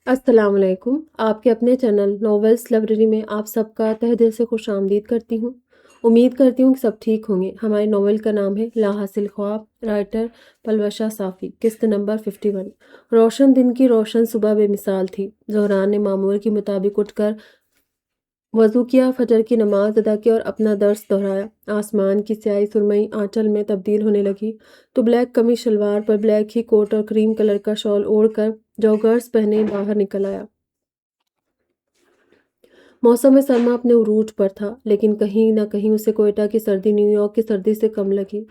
السلام علیکم۔ آپ کے اپنے چینل ناولس لائبریری میں آپ سب کا تہہ دل سے خوش آمدید کرتی ہوں۔ امید کرتی ہوں کہ سب ٹھیک ہوں گے۔ ہمارے ناول کا نام ہے لا حاصل خواب، رائٹر پلوشا صافی، قسط نمبر 51۔ روشن دن کی روشن صبح بے مثال تھی۔ زہران نے معمول کے مطابق اٹھ کر وضو کیا، فجر کی نماز ادا کی اور اپنا درس دہرایا۔ آسمان کی سیاہی سرمئی آنچل میں تبدیل ہونے لگی تو بلیک قمیص شلوار پر بلیک ہی کوٹ اور کریم کلر کا شال اوڑھ کر جوگرز پہنے باہر نکل آیا۔ موسم سرما اپنے عروج پر تھا، لیکن کہیں نہ کہیں اسے کوئٹہ کی سردی نیو یارک کی سردی سے کم لگی۔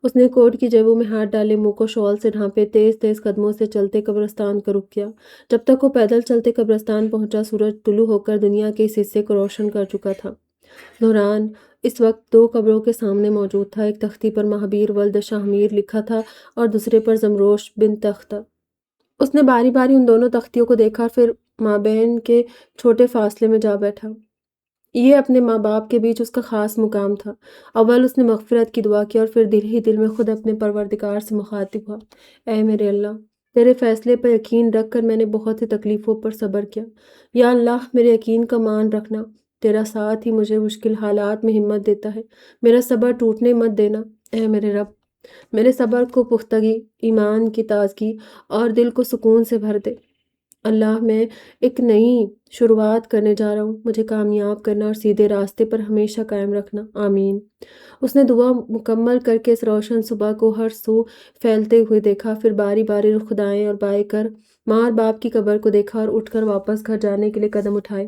اس نے کوٹ کی جیبوں میں ہاتھ ڈالے، منہ کو شال سے ڈھانپے، تیز تیز قدموں سے چلتے قبرستان کا رخ کیا۔ جب تک وہ پیدل چلتے قبرستان پہنچا، سورج طلوع ہو کر دنیا کے اس حصے کو روشن کر چکا تھا۔ زہران اس وقت دو قبروں کے سامنے موجود تھا۔ ایک تختی پر مہابیر ولد شاہمیر لکھا تھا اور دوسرے پر زمروش بن تختہ۔ اس نے باری باری ان دونوں تختیوں کو دیکھا، پھر مابین کے چھوٹے فاصلے میں جا بیٹھا۔ یہ اپنے ماں باپ کے بیچ اس کا خاص مقام تھا۔ اول اس نے مغفرت کی دعا کی اور پھر دل ہی دل میں خود اپنے پروردگار سے مخاطب ہوا۔ اے میرے اللہ، تیرے فیصلے پر یقین رکھ کر میں نے بہت سی تکلیفوں پر صبر کیا۔ یا اللہ، میرے یقین کا مان رکھنا۔ تیرا ساتھ ہی مجھے مشکل حالات میں ہمت دیتا ہے۔ میرا صبر ٹوٹنے مت دینا۔ اے میرے رب، میرے صبر کو پختگی، ایمان کی تازگی اور دل کو سکون سے بھر دے۔ اللہ، میں ایک نئی شروعات کرنے جا رہا ہوں۔ مجھے کامیاب کرنا اور سیدھے راستے پر ہمیشہ قائم رکھنا۔ آمین۔ اس نے دعا مکمل کر کے اس روشن صبح کو ہر سو پھیلتے ہوئے دیکھا، پھر باری باری رخ دائیں اور بائیں کر ماں اور باپ کی قبر کو دیکھا اور اٹھ کر واپس گھر جانے کے لیے قدم اٹھائے۔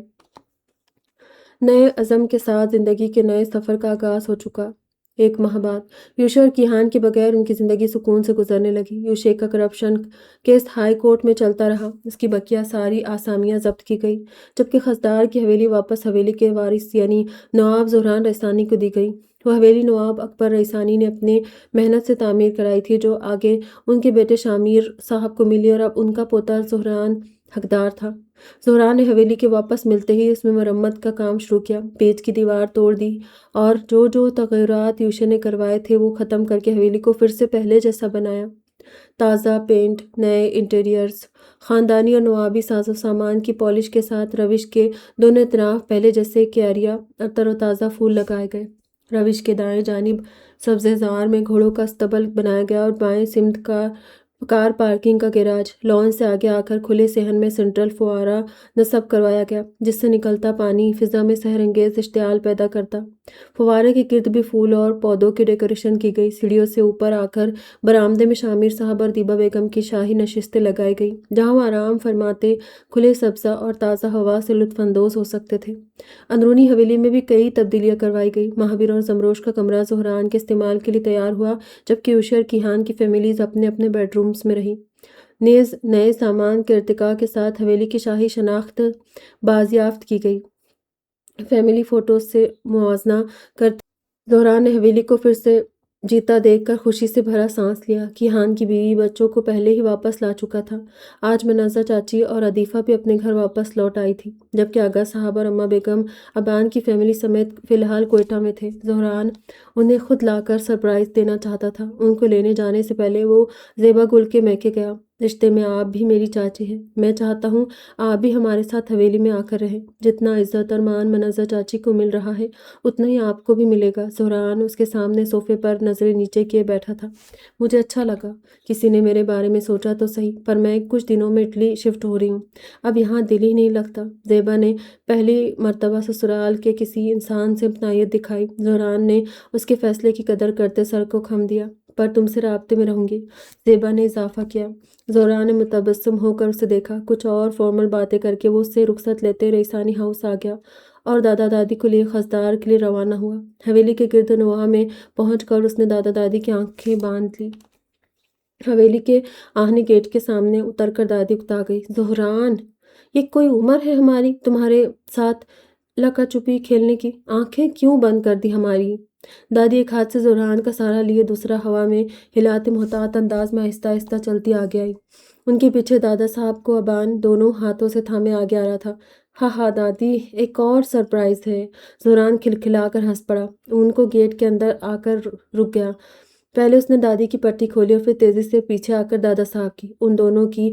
نئے عزم کے ساتھ زندگی کے نئے سفر کا آغاز ہو چکا۔ ایک ماہ بعد یوشے اور کیہان کے بغیر ان کی زندگی سکون سے گزرنے لگی۔ یوشے کا کرپشن کیس ہائی کورٹ میں چلتا رہا، اس کی بقیہ ساری آسامیاں ضبط کی گئی، جبکہ خضدار کی حویلی واپس حویلی کے وارث یعنی نواب زہران رئیسانی کو دی گئی۔ وہ حویلی نواب اکبر رئیسانی نے اپنے محنت سے تعمیر کرائی تھی، جو آگے ان کے بیٹے شامیر صاحب کو ملی اور اب ان کا پوتا زہران حقدار تھا۔ زہران نے حویلی کے واپس ملتے ہی اس میں مرمت کا کام شروع کیا، پیچ کی دیوار توڑ دی اور جو تغیرات یوشے نے کروائے تھے وہ ختم کر کے حویلی کو پھر سے پہلے جیسا بنایا۔ تازہ پینٹ، نئے انٹیریئرز، خاندانی اور نوابی ساز و سامان کی پالش کے ساتھ روش کے دونوں طرف پہلے جیسے کیاریا اور تر و تازہ پھول لگائے گئے۔ روش کے دائیں جانب سبزے زار میں گھوڑوں کا استبل بنایا گیا اور بائیں سمت کار پارکنگ کا گیراج۔ لان سے آگے آ کر کھلے صحن میں سینٹرل فوارہ نصب کروایا گیا، جس سے نکلتا پانی فضا میں سحر انگیز اشتعال پیدا کرتا۔ فوارے کے گرد بھی پھول اور پودوں کی ڈیکوریشن کی گئی۔ سیڑھیوں سے اوپر آ کر برآمدے میں شامیر صاحب اور دیبا بیگم کی شاہی نشستیں لگائی گئی، جہاں وہ آرام فرماتے کھلے سبزہ اور تازہ ہوا سے لطف اندوز ہو سکتے تھے۔ اندرونی حویلی میں بھی کئی تبدیلیاں کروائی گئی۔ مہابیر اور زمروش کا کمرہ زہران کے استعمال کے لیے تیار ہوا، جبکہ یوشے اور کیہان کی فیملیز اپنے اپنے بیڈ رومز میں رہیں۔ نیز نئے سامان کے ارتقاء کے ساتھ حویلی کی شاہی شناخت بازیافت کی گئی۔ فیملی فوٹوز سے موازنہ کرتے زہران نے حویلی کو پھر سے جیتا دیکھ کر خوشی سے بھرا سانس لیا۔ کیہان کی بیوی بچوں کو پہلے ہی واپس لا چکا تھا۔ آج منازہ چاچی اور عدیفہ بھی اپنے گھر واپس لوٹ آئی تھی، جبکہ آغا صاحب اور اماں بیگم ابان کی فیملی سمیت فی الحال کوئٹہ میں تھے۔ زہران انہیں خود لا کر سرپرائز دینا چاہتا تھا۔ ان کو لینے جانے سے پہلے وہ زیبا گل کے میکے گیا۔ رشتے میں آپ بھی میری چاچی ہیں۔ میں چاہتا ہوں آپ بھی ہمارے ساتھ حویلی میں آ کر رہیں۔ جتنا عزت اور مان منازہ چاچی کو مل رہا ہے، اتنا ہی آپ کو بھی ملے گا۔ زہران اس کے سامنے صوفے پر نظریں نیچے کیے بیٹھا تھا۔ مجھے اچھا لگا۔ کسی نے میرے بارے میں سوچا تو صحیح، پر میں کچھ دنوں میں اٹلی شفٹ ہو رہی ہوں۔ اب یہاں دل ہی نہیں لگتا۔ زیبا نے پہلی مرتبہ سسرال کے کسی انسان سے امتناعیت دکھائی۔ زہران نے اس کے فیصلے کی قدر کرتے سر کو خم دیا۔ پر تم سے رابطے میں رہوں گی، زیبا نے اضافہ کیا۔ زہران نے متبسم ہو کر اسے دیکھا۔ کچھ اور فارمل باتیں کر کے وہ اس سے رخصت لیتے رئیسانی ہاؤس آ گیا اور دادا دادی کو لیے خضدار کے لیے روانہ ہوا۔ حویلی کے گرد و نواح میں پہنچ کر اس نے دادا دادی کی آنکھیں باندھ لی۔ حویلی کے آہنی گیٹ کے سامنے اتر کر دادی اکتا گئی۔ زہران، یہ کوئی عمر ہے ہماری تمہارے ساتھ لکا چھپی کھیلنے کی؟ آنکھیں کیوں بند کر دی ہماری؟ دادی ایک ہاتھ سے زہران کا سہارا لیے دوسرا ہوا میں ہلاتے محتاط انداز میں آہستہ آہستہ چلتی آگے آئی۔ ان کے پیچھے دادا صاحب کو ابان دونوں ہاتھوں سے تھامے آگے آ رہا تھا۔ ہاں ہاں دادی، ایک اور سرپرائز ہے۔ زہران کھلکھلا کر ہنس پڑا۔ ان کو گیٹ کے اندر آ کر رک گیا۔ پہلے اس نے دادی کی پٹی کھولی اور پھر تیزی سے پیچھے آ کر دادا صاحب کی، ان دونوں کی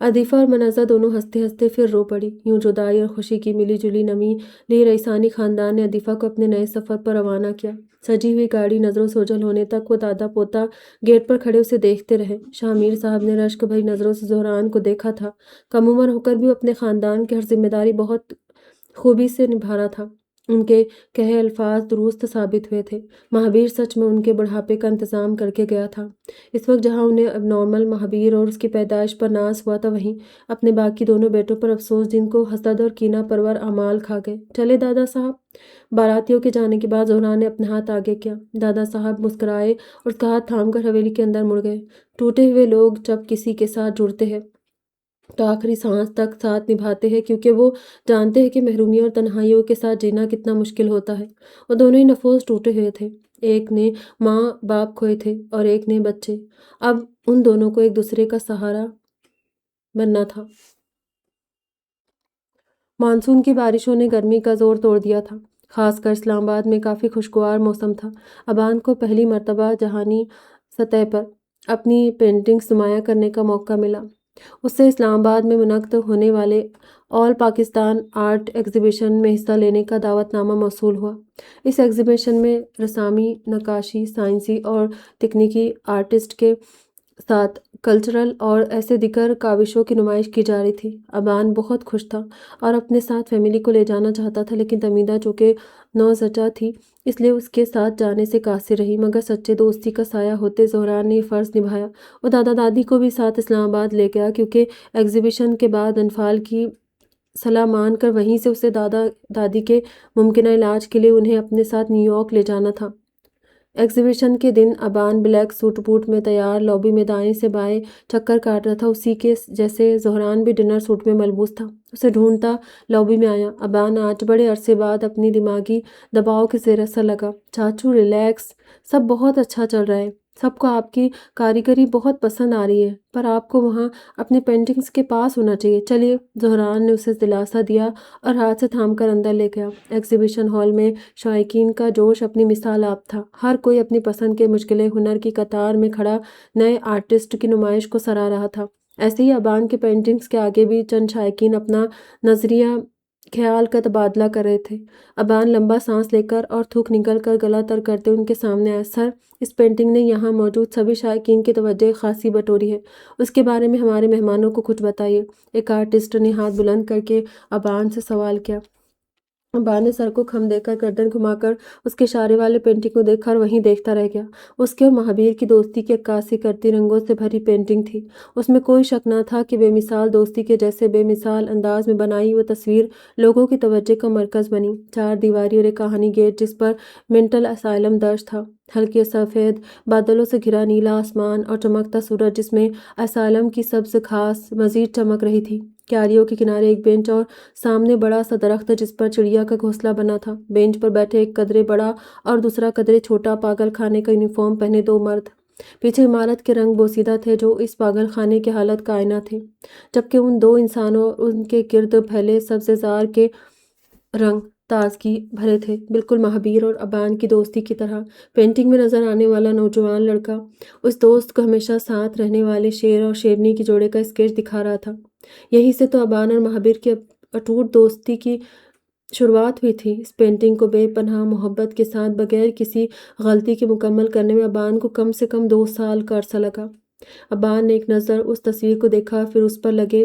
عاطفہ اور منازہ دونوں ہنستے ہنستے پھر رو پڑی۔ یوں جدائی اور خوشی کی ملی جلی نمی لیے رئیسانی خاندان نے عاطفہ کو اپنے نئے سفر پر روانہ کیا۔ سجی ہوئی گاڑی نظروں سے اوجھل ہونے تک وہ دادا پوتا گیٹ پر کھڑے اسے دیکھتے رہے۔ شاہ میر صاحب نے رشک بھری نظروں سے زہران کو دیکھا تھا۔ کم عمر ہو کر بھی وہ اپنے خاندان کی ہر ذمہ داری بہت خوبی سے نبھا رہا تھا۔ ان کے کہے الفاظ درست ثابت ہوئے تھے۔ مہابیر سچ میں ان کے بڑھاپے کا انتظام کر کے گیا تھا۔ اس وقت جہاں انہیں اب نارمل مہابیر اور اس کی پیدائش پر ناز ہوا تھا، وہیں اپنے باقی دونوں بیٹوں پر افسوس جن کو حسد اور کینہ پرور اعمال کھا گئے۔ چلے دادا صاحب؟ باراتیوں کے جانے کے بعد زہران نے اپنا ہاتھ آگے کیا۔ دادا صاحب مسکرائے اور اس کا ہاتھ تھام کر حویلی کے اندر مڑ گئے۔ ٹوٹے ہوئے لوگ جب کسی کے ساتھ جڑتے ہیں تو آخری سانس تک ساتھ نبھاتے ہیں، کیونکہ وہ جانتے ہیں کہ محرومیوں اور تنہائیوں کے ساتھ جینا کتنا مشکل ہوتا ہے۔ وہ دونوں ہی نفوس ٹوٹے ہوئے تھے۔ ایک نے ماں باپ کھوئے تھے اور ایک نے بچے۔ اب ان دونوں کو ایک دوسرے کا سہارا بننا تھا۔ مانسون کی بارشوں نے گرمی کا زور توڑ دیا تھا۔ خاص کر اسلام آباد میں کافی خوشگوار موسم تھا۔ ابان کو پہلی مرتبہ جہانی سطح پر اپنی پینٹنگز نمایاں کرنے کا موقع ملا۔ اس سے اسلام آباد میں منعقد ہونے والے آل پاکستان آرٹ ایگزیبیشن میں حصہ لینے کا دعوت نامہ موصول ہوا۔ اس ایگزیبیشن میں رسامی، نقاشی، سائنسی اور تکنیکی آرٹسٹ کے ساتھ کلچرل اور ایسے دیگر کاوشوں کی نمائش کی جا رہی تھی۔ ابان بہت خوش تھا اور اپنے ساتھ فیملی کو لے جانا چاہتا تھا، لیکن تمیدہ چونکہ نوزچہ تھی اس لیے اس کے ساتھ جانے سے قاصر رہی، مگر سچے دوستی کا سایہ ہوتے زہران نے یہ فرض نبھایا۔ وہ دادا دادی کو بھی ساتھ اسلام آباد لے گیا، کیونکہ ایگزیبیشن کے بعد انفال کی صلاح مان کر وہیں سے اسے دادا دادی کے ممکنہ علاج کے لیے انہیں اپنے ساتھ نیو یارک لے جانا تھا۔ ایگزیبیشن کے دن ابان بلیک سوٹ بوٹ میں تیار لابی میں دائیں سے بائیں چکر کاٹ رہا تھا، اسی کے جیسے زہران بھی ڈنر سوٹ میں ملبوس تھا۔ اسے ڈھونڈتا لابی میں آیا۔ ابان آج بڑے عرصے بعد اپنی دماغی دباؤ کے زیر اثر لگا۔ چاچو ریلیکس، سب بہت اچھا چل رہا ہے، سب کو آپ کی کاریگری بہت پسند آ رہی ہے، پر آپ کو وہاں اپنی پینٹنگز کے پاس ہونا چاہیے، چلیے۔ زہران نے اسے دلاسا دیا اور ہاتھ سے تھام کر اندر لے گیا۔ ایگزیبیشن ہال میں شائقین کا جوش اپنی مثال آپ تھا۔ ہر کوئی اپنی پسند کے مشغلے ہنر کی قطار میں کھڑا نئے آرٹسٹ کی نمائش کو سراہ رہا تھا۔ ایسے ہی ابان کے پینٹنگز کے آگے بھی چند شائقین اپنا نظریہ خیال کا تبادلہ کر رہے تھے۔ ابان لمبا سانس لے کر اور تھوک نکل کر گلا تر کرتے ان کے سامنے آیا۔ سر، اس پینٹنگ نے یہاں موجود سبھی شائقین کی توجہ خاصی بٹوری ہے، اس کے بارے میں ہمارے مہمانوں کو کچھ بتائیے۔ ایک آرٹسٹ نے ہاتھ بلند کر کے ابان سے سوال کیا۔ ابان نے سر کو خم دے کر گردن گھما کر اس کے اشارے والے پینٹنگ کو دیکھا اور وہیں دیکھتا رہ گیا۔ اس کے اور مہابیر کی دوستی کی عکاسی کرتی رنگوں سے بھری پینٹنگ تھی۔ اس میں کوئی شک نہ تھا کہ بے مثال دوستی کے جیسے بے مثال انداز میں بنائی وہ تصویر لوگوں کی توجہ کا مرکز بنی۔ چار دیواری اور ایک کہانی گیٹ جس پر مینٹل اسائلم درج تھا، ہلکے سفید بادلوں سے گھرا نیلا آسمان اور چمکتا سورج جس میں اسائلم کی سبز گھاس مزید چمک رہی تھی۔ کیاریوں کے کنارے ایک بینچ اور سامنے بڑا سا درخت جس پر چڑیا کا گھونسلہ بنا تھا۔ بینچ پر بیٹھے ایک قدرے بڑا اور دوسرا قدرے چھوٹا پاگل خانے کا یونیفارم پہنے دو مرد۔ پیچھے عمارت کے رنگ بوسیدہ تھے جو اس پاگل خانے کی حالت کا آئینہ تھے، جبکہ ان دو انسانوں اور ان کے گرد پھیلے سبزے زار کے رنگ تازگی بھرے تھے، بالکل مہابیر اور ابان کی دوستی کی طرح۔ پینٹنگ میں نظر آنے والا نوجوان لڑکا اس دوست کو ہمیشہ ساتھ رہنے والے شیر اور شیرنی کے جوڑے کا اسکیچ دکھا رہا تھا۔ یہیں سے تو ابان اور مہابیر کی اٹوٹ دوستی کی شروعات ہوئی تھی۔ اس پینٹنگ کو بے پناہ محبت کے ساتھ بغیر کسی غلطی کے مکمل کرنے میں ابان کو کم سے کم 2 سال کا عرصہ لگا۔ ابان نے ایک نظر اس تصویر کو دیکھا، پھر اس پر لگے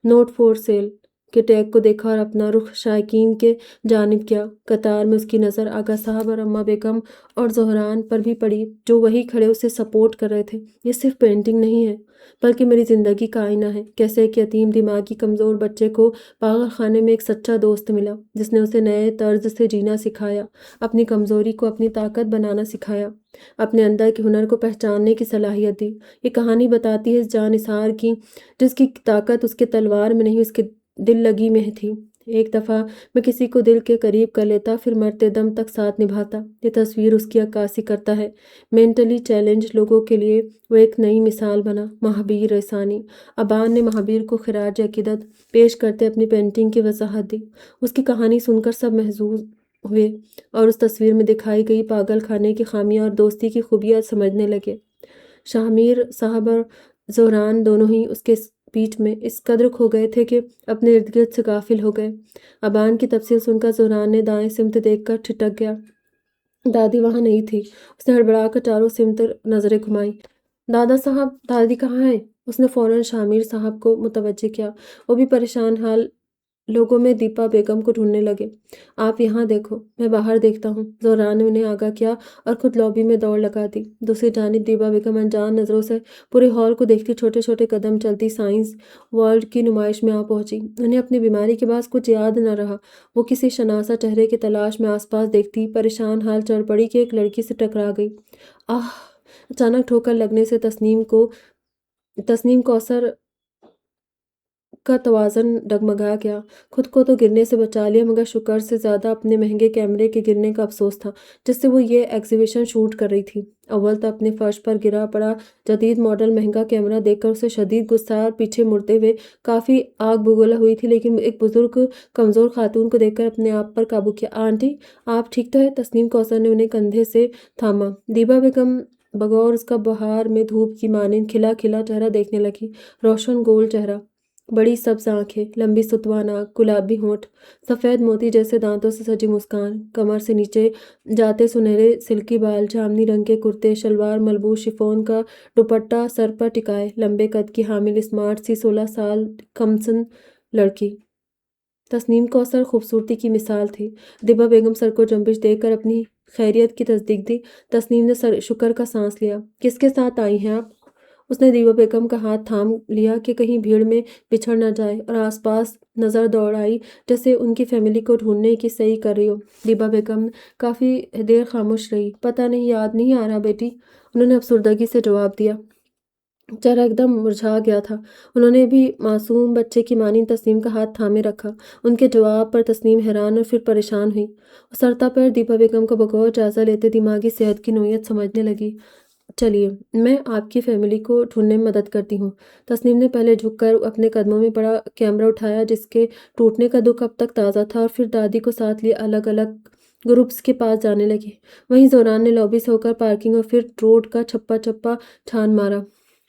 نوٹ فور سیل کے ٹیگ کو دیکھا اور اپنا رخ شائقین کے جانب کیا۔ قطار میں اس کی نظر آغا صاحب اور اماں بیگم اور زہران پر بھی پڑی جو وہیں کھڑے اسے سپورٹ کر رہے تھے۔ یہ صرف پینٹنگ نہیں ہے بلکہ میری زندگی کا آئینہ ہے۔ کیسے ایک یتیم دماغی کمزور بچے کو پاگل خانے میں ایک سچا دوست ملا جس نے اسے نئے طرز سے جینا سکھایا، اپنی کمزوری کو اپنی طاقت بنانا سکھایا، اپنے اندر کے ہنر کو پہچاننے کی صلاحیت دی۔ یہ کہانی بتاتی ہے اس جاں نثار کی جس کی طاقت اس کے تلوار میں نہیں اس کے دل لگی میں تھی۔ ایک دفعہ میں کسی کو دل کے قریب کر لیتا پھر مرتے دم تک ساتھ نبھاتا۔ یہ تصویر اس کی عکاسی کرتا ہے۔ مینٹلی چیلنج لوگوں کے لیے وہ ایک نئی مثال بنا۔ مہابیر رسانی۔ ابان نے مہابیر کو خراج عقیدت پیش کرتے اپنی پینٹنگ کی وضاحت دی۔ اس کی کہانی سن کر سب محظوظ ہوئے اور اس تصویر میں دکھائی گئی پاگل خانے کی خامیاں اور دوستی کی خوبیاں سمجھنے لگے۔ شاہ میر صاحب اور زہران دونوں ہی اس کے بیچ میں اس قدر کھو گئے تھے کہ اپنے ارد گرد سے غافل ہو گئے۔ ابان کی تفصیل سن کر زہران نے دائیں سمت دیکھ کر ٹھٹک گیا۔ دادی وہاں نہیں تھی۔ اس نے ہڑبڑا کر چاروں سمت نظریں گھمائیں۔ دادا صاحب، دادی کہاں ہیں؟ اس نے فوراً شامیر صاحب کو متوجہ کیا۔ وہ بھی پریشان حال لوگوں میں دیپا بیگم کو ڈھونڈنے لگے۔ آپ یہاں دیکھو، میں باہر دیکھتا ہوں۔ زہران نے انہیں آگاہ کیا اور خود لابی میں دوڑ لگا دی۔ دوسری جانب دیپا بیگم انجان نظروں سے پورے ہال کو دیکھتی چھوٹے چھوٹے قدم چلتی سائنس ورلڈ کی نمائش میں آ پہنچی۔ انہیں اپنی بیماری کے بعد کچھ یاد نہ رہا۔ وہ کسی شناسا چہرے کی تلاش میں آس پاس دیکھتی پریشان حال چل پڑی کہ ایک لڑکی سے ٹکرا گئی۔ آہ! اچانک ٹھوکر لگنے سے تسنیم کوثر کا توازن ڈگمگا گیا۔ خود کو تو گرنے سے بچا لیا، مگر شکر سے زیادہ اپنے مہنگے کیمرے کے گرنے کا افسوس تھا جس سے وہ یہ ایگزیبیشن شوٹ کر رہی تھی۔ اول تو اپنے فرش پر گرا پڑا جدید ماڈل مہنگا کیمرہ دیکھ کر اسے شدید غصہ آیا اور پیچھے مڑتے ہوئے کافی آگ بگولا ہوئی تھی، لیکن ایک بزرگ کمزور خاتون کو دیکھ کر اپنے آپ پر قابو کیا۔ آنٹی، آپ ٹھیک تو ہے؟ تسنیم کوثر نے انہیں کندھے سے تھاما۔ دیبا بیگم بغور اس کا بہار میں دھوپ کی مانند کھلا کھلا چہرہ دیکھنے لگی۔ روشن گول چہرہ، بڑی سبز آنکھیں، لمبی ستوا ناک، گلابی ہونٹ، سفید موتی جیسے دانتوں سے سجی مسکان، کمر سے نیچے جاتے سنہرے سلکی بال، جامنی رنگ کے کرتے شلوار، ملبوس شفون کا دوپٹہ سر پر ٹکائے، لمبے قد کی حامل اسمارٹ سی 16 سال کمسن لڑکی۔ تسنیم کوثر خوبصورتی کی مثال تھی۔ دیبا بیگم سر کو جنبش دے کر اپنی خیریت کی تصدیق دی۔ تسنیم نے شکر کا سانس لیا۔ کس کے ساتھ آئی ہیں آپ؟ اس نے دیبا بیگم کا ہاتھ تھام لیا کہ کہیں بھیڑ میں بچھڑ نہ جائے، اور آس پاس نظر دوڑائی جیسے ان کی فیملی کو ڈھونڈنے کی صحیح کر رہی ہو۔ دیبا بیگم کافی دیر خاموش رہی۔ پتہ نہیں، یاد نہیں آ رہا بیٹی، انہوں نے افسردگی سے جواب دیا۔ چہرہ ایک دم مرجھا گیا تھا۔ انہوں نے بھی معصوم بچے کی مانند تسنیم کا ہاتھ تھامے رکھا۔ ان کے جواب پر تسنیم حیران اور پھر پریشان ہوئی۔ سرتا پیر دیپا بیگم کا بغور جائزہ لیتے دماغی صحت کی نوعیت سمجھنے لگی۔ چلیے، میں آپ کی فیملی کو ڈھونڈنے میں مدد کرتی ہوں۔ تسنیم نے پہلے جھک کر اپنے قدموں میں پڑا کیمرہ اٹھایا جس کے ٹوٹنے کا دکھ اب تک تازہ تھا، اور پھر دادی کو ساتھ لیے الگ الگ گروپس کے پاس جانے لگی۔ وہیں زہران نے لابی سے ہو کر پارکنگ اور پھر روڈ کا چھپا چھپا چھان مارا۔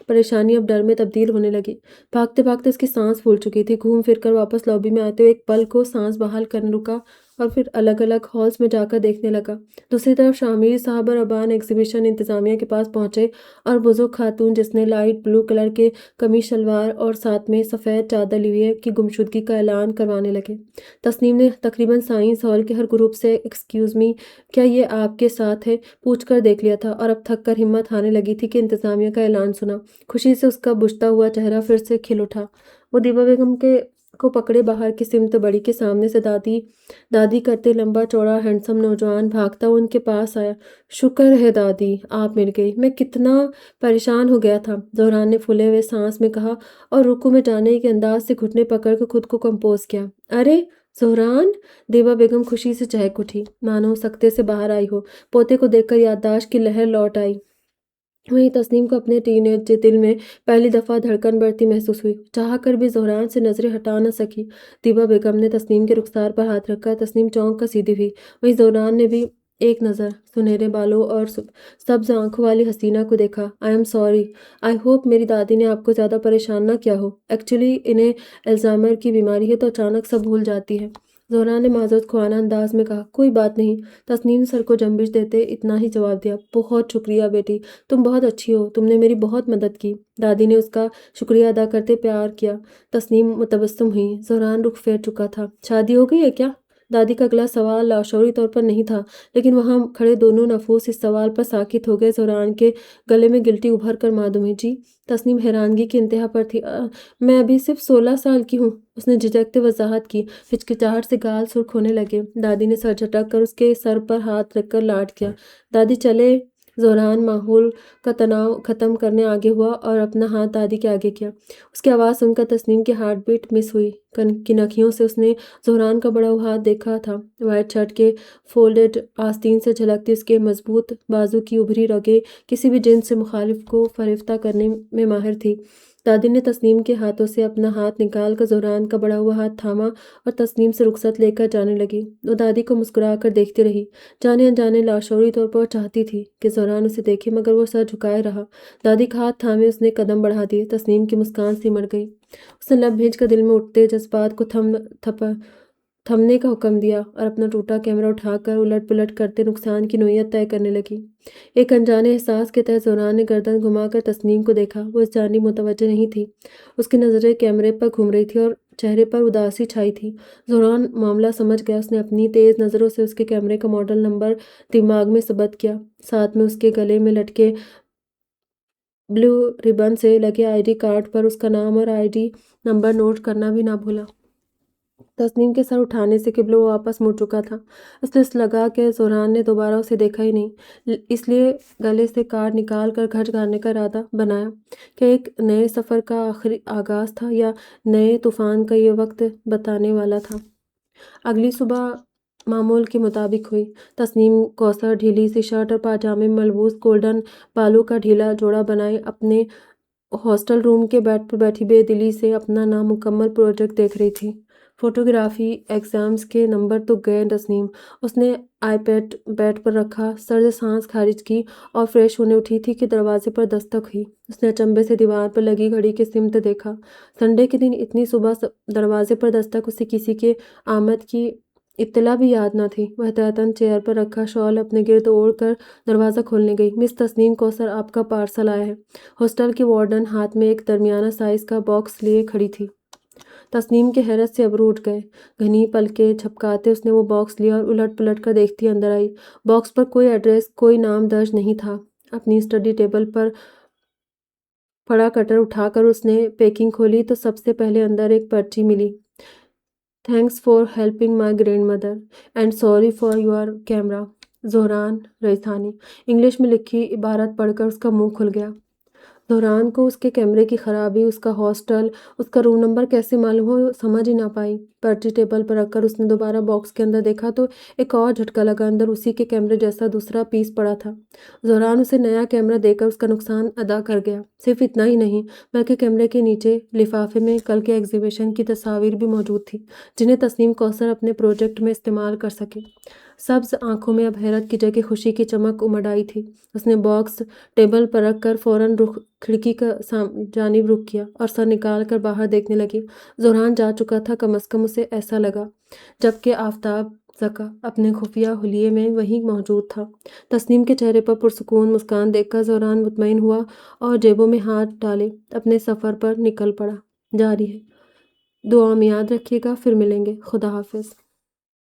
پریشانی اب ڈر میں تبدیل ہونے لگی۔ بھاگتے بھاگتے اس کی سانس پھول چکی تھی۔ گھوم پھر کر واپس لابی میں آتے ہوئے ایک پل کو سانس بحال کرنے رکا اور پھر الگ الگ ہالز میں جا کر دیکھنے لگا۔ دوسری طرف شامیر صاحب اور ابان ایگزیبیشن انتظامیہ کے پاس پہنچے اور بزرگ خاتون جس نے لائٹ بلو کلر کے قمیص شلوار اور ساتھ میں سفید چادر لی ہوئی ہے کی گمشدگی کا اعلان کروانے لگے۔ تسنیم نے تقریباً سائنس ہال کے ہر گروپ سے ایکسکیوز می، کیا یہ آپ کے ساتھ ہے پوچھ کر دیکھ لیا تھا، اور اب تھک کر ہمت ہارنے لگی تھی کہ انتظامیہ کا اعلان سنا۔ خوشی سے اس کا بجھتا ہوا چہرہ پھر سے کھل اٹھا۔ وہ دیبا بیگم کو پکڑے باہر کی سمت بڑی کہ سامنے سے دادی کرتے لمبا چوڑا ہینڈسم نوجوان بھاگتا ہوا ان کے پاس آیا۔ شکر ہے دادی، آپ مل گئی، میں کتنا پریشان ہو گیا تھا، زہران نے پھولے ہوئے سانس میں کہا اور رکوع میں جانے کے انداز سے گھٹنے پکڑ کر خود کو کمپوز کیا۔ ارے زہران! دیبا بیگم خوشی سے چہک اٹھی، مانو سکتے سے باہر آئی ہو۔ پوتے کو دیکھ کر یادداشت کی لہر لوٹ آئی۔ وہیں تسنیم کو اپنے ٹین ایج دل میں پہلی دفعہ دھڑکن بڑھتی محسوس ہوئی۔ چاہ کر بھی زہران سے نظریں ہٹا نہ سکی۔ دیبا بیگم نے تسنیم کے رخسار پر ہاتھ رکھا۔ تسنیم چونک کر سیدھی ہوئی۔ وہیں زہران نے بھی ایک نظر سنہرے بالوں اور سبز آنکھوں والی حسینہ کو دیکھا۔ I am sorry, I hope میری دادی نے آپ کو زیادہ پریشان نہ کیا ہو۔ ایکچولی انہیں الزائمر کی بیماری ہے تو اچانک سب بھول جاتی ہے۔ زہران نے معذرت خواہانہ انداز میں کہا۔ کوئی بات نہیں، تسنیم نے سر کو جنبش دیتے اتنا ہی جواب دیا۔ بہت شکریہ بیٹی، تم بہت اچھی ہو، تم نے میری بہت مدد کی۔ دادی نے اس کا شکریہ ادا کرتے پیار کیا۔ تسنیم متبسم ہوئی۔ زہران رخ پھیر چکا تھا۔ شادی ہو گئی ہے کیا؟ دادی کا اگلا سوال لاشعوری طور پر نہیں تھا، لیکن وہاں کھڑے دونوں نفوس اس سوال پر ساکت ہو گئے۔ زہران کے گلے میں گلٹی ابھر کر معدوم ہوئی۔ جی؟ تسنیم حیرانگی کی انتہا پر تھی۔ میں ابھی صرف 16 سال کی ہوں، اس نے جھجکتے وضاحت کی۔ ہچکچاہٹ سے گال سرخ ہونے لگے۔ دادی نے سر جھٹک کر اس کے سر پر ہاتھ رکھ کر لاڈ کیا۔ دادی چلے؟ زہران ماحول کا تناؤ ختم کرنے آگے ہوا اور اپنا ہاتھ دادی کے آگے کیا۔ اس کی آواز سن کر تسنیم کی ہارٹ بیٹ مس ہوئی۔ کنکھیوں سے اس نے زہران کا بڑا ہوا ہاتھ دیکھا تھا۔ وائٹ شرٹ کے فولڈڈ آستین سے جھلکتی اس کے مضبوط بازو کی ابھری رگیں کسی بھی جنس سے مخالف کو فریفتہ کرنے میں ماہر تھی۔ دادی نے تسنیم کے ہاتھوں سے اپنا ہاتھ نکال کر زہران کا بڑھا ہوا ہاتھ تھاما اور تسنیم سے رخصت لے کر جانے لگی۔ وہ دادی کو مسکرا کر دیکھتی رہی، جانے انجانے لاشعوری طور پر وہ چاہتی تھی کہ زہران اسے دیکھے، مگر وہ سر جھکائے رہا۔ دادی کا ہاتھ تھامے اس نے قدم بڑھا دیے۔ تسنیم کی مسکان سمٹ گئی۔ اس نے لب بھیج کر دل میں اٹھتے جذبات کو تھمنے کا حکم دیا اور اپنا ٹوٹا کیمرہ اٹھا کر الٹ پلٹ کرتے نقصان کی نوعیت طے کرنے لگی۔ ایک انجانے احساس کے تحت زہران نے گردن گھما کر تسنیم کو دیکھا۔ وہ اس جانب متوجہ نہیں تھی۔ اس کی نظریں کیمرے پر گھوم رہی تھیں اور چہرے پر اداسی چھائی تھی۔ زہران معاملہ سمجھ گیا۔ اس نے اپنی تیز نظروں سے اس کے کیمرے کا ماڈل نمبر دماغ میں ضبط کیا، ساتھ میں اس کے گلے میں لٹکے بلیو ربن سے لگے آئی ڈی کارڈ پر اس کا نام اور آئی ڈی نمبر نوٹ کرنا بھی نہ بھولا۔ تسنیم کے سر اٹھانے سے قبل وہ واپس مڑ چکا تھا۔ اسے لگا کہ زہران نے دوبارہ اسے دیکھا ہی نہیں، اس لیے گلے سے کارڈ نکال کر گھر جانے کا ارادہ بنایا کہ ایک نئے سفر کا آغاز تھا یا نئے طوفان کا یہ وقت بتانے والا تھا۔ اگلی صبح معمول کے مطابق ہوئی۔ تسنیم کوثر ڈھیلی سی شرٹ اور پاجامے میں ملبوس گولڈن بالوں کا ڈھیلا جوڑا بنائے اپنے ہاسٹل روم کے بیڈ پر بیٹھی بے دلی سے اپنا نامکمل پروجیکٹ دیکھ رہی تھی۔ فوٹوگرافی ایگزامز کے نمبر تو گئے تسنیم۔ اس نے آئی پیڈ بیڈ پر رکھا، سرد سانس خارج کی اور فریش ہونے اٹھی تھی کہ دروازے پر دستک ہوئی۔ اس نے اچنبھے سے دیوار پر لگی گھڑی کی سمت دیکھا۔ سنڈے کے دن اتنی صبح دروازے پر دستک، اسے کسی کے آمد کی اطلاع بھی یاد نہ تھی۔ وہ احتیاطاً چیئر پر رکھا شال اپنے گرد اوڑھ کر دروازہ کھولنے گئی۔ مس تسنیم کوثر، آپ کا پارسل آیا ہے۔ ہاسٹل کی وارڈن ہاتھ میں ایک درمیانہ سائز کا باکس لیے کھڑی تھی۔ تسنیم کے حیرت سے ابرو اٹھ گئے۔ گھنی پلکیں جھپکاتے اس نے وہ باکس لیا اور الٹ پلٹ کر دیکھتی اندر آئی۔ باکس پر کوئی ایڈریس، کوئی نام درج نہیں تھا۔ اپنی اسٹڈی ٹیبل پر پڑا کٹر اٹھا کر اس نے پیکنگ کھولی تو سب سے پہلے اندر ایک پرچی ملی۔ Thanks for helping my grandmother and sorry for your camera, Zahran Rehana. English میں لکھی عبارت پڑھ کر اس کا منہ کھل گیا۔ زہران کو اس کے کیمرے کی خرابی، اس کا ہاسٹل، اس کا روم نمبر کیسے معلوم ہو، سمجھ ہی نہ پائی۔ پرچی ٹیبل پر رکھ کر اس نے دوبارہ باکس کے اندر دیکھا تو ایک اور جھٹکا لگا۔ اندر اسی کے کیمرے جیسا دوسرا پیس پڑا تھا۔ زہران اسے نیا کیمرہ دے کر اس کا نقصان ادا کر گیا۔ صرف اتنا ہی نہیں بلکہ کیمرے کے نیچے لفافے میں کل کے ایگزیبیشن کی تصاویر بھی موجود تھیں، جنہیں تسنیم کوثر اپنے پروجیکٹ میں استعمال کر سکے۔ سبز آنکھوں میں اب حیرت کی جگہ خوشی کی چمک امڈ آئی تھی۔ اس نے باکس ٹیبل پر رکھ کر فوراً کھڑکی کی جانب رخ کیا اور سر نکال کر باہر دیکھنے لگی۔ زہران جا چکا تھا، کم از کم اسے ایسا لگا، جبکہ آفتاب زکا اپنے خفیہ حلیے میں وہیں موجود تھا۔ تسنیم کے چہرے پر پرسکون مسکان دیکھ کر زہران مطمئن ہوا اور جیبوں میں ہاتھ ڈالے اپنے سفر پر نکل پڑا۔ جاری ہے۔ دعا میں یاد رکھیے گا، پھر ملیں گے۔ خدا حافظ۔